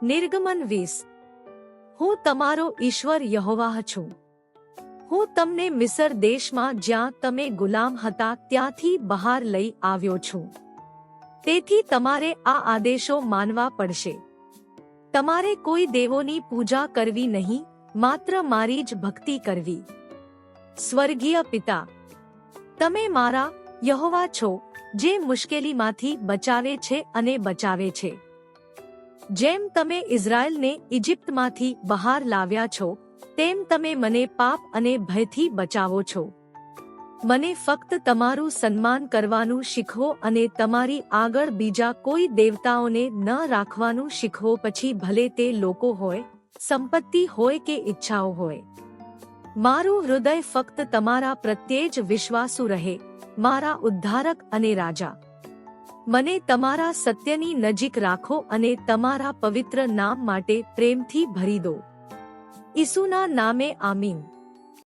નિર્ગમન 20. હું તમારો ઈશ્વર યહોવાહ છું. હું તમને મિસર દેશમાં જ્યાં તમે ગુલામ હતા ત્યાંથી બહાર લઈ આવ્યો છું. તેથી તમારે આ આદેશો માનવા પડશે. તમારે કોઈ દેવોની પૂજા કરવી નહીં, માત્ર મારી જ ભક્તિ કરવી. સ્વર્ગીય પિતા, તમે મારા યહોવા છો, જે મુશ્કેલીમાંથી બચાવે છે અને બચાવે છે. જેમ તમે ઇઝરાયલને ઇજિપ્તમાંથી બહાર લાવ્યા છો, તેમ તમે મને પાપ અને ભયથી બચાવો છો. મને ફક્ત તમારું સન્માન કરવાનું શીખવો અને તમારી આગળ બીજા કોઈ દેવતાઓને ન રાખવાનું શીખવો, પછી ભલે તે લોકો હોય, સંપત્તિ હોય કે ઈચ્છાઓ હોય. મારું હૃદય ફક્ત તમારા પ્રત્યે જ વિશ્વાસુ રહે, મારા ઉદ્ધારક અને રાજા. મને તમારા સત્યની નજીક રાખો અને તમારા પવિત્ર નામ માટે પ્રેમથી ભરી દો. ઈસુના નામે આમીન.